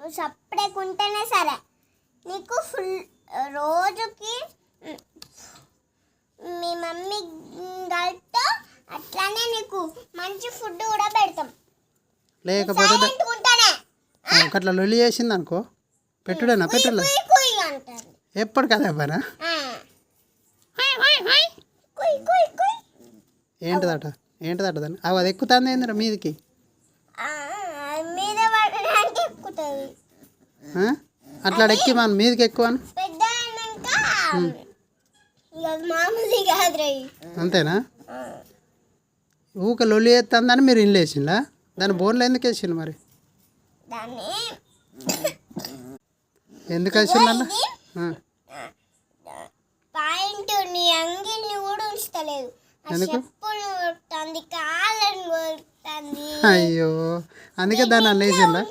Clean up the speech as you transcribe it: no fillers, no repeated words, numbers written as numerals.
నువ్వు సప్పుడేకుంటేనే సరే నీకు ఫుల్ రోజుకి మీ మమ్మీ గల్తో అట్లానే నీకు మంచి ఫుడ్ కూడా పెడతాం. లేకపోతే అట్లా లొల్లి చేసింది అనుకో పెట్టుడేనా పెట్టలే ఎప్పుడు కదా పనా ఏంటిదట ఏంటిదట దాన్ని అది ఎక్కుతుంది ఏందిరా మీదికి అట్లా ఎక్కి మన మీదకి ఎక్కువ అంతేనా ఊక లొల్లి వేస్తుందని మీరు ఇల్లు వేసిందా దాని బోన్లో ఎందుకు వేసిండు మరి ఎందుకు వేసిండు పాయింట్ నీ అంగిల్ని కూడా ఉంచలేదు. అయ్యో అందుకే దాన్ని అల్లేసిందా?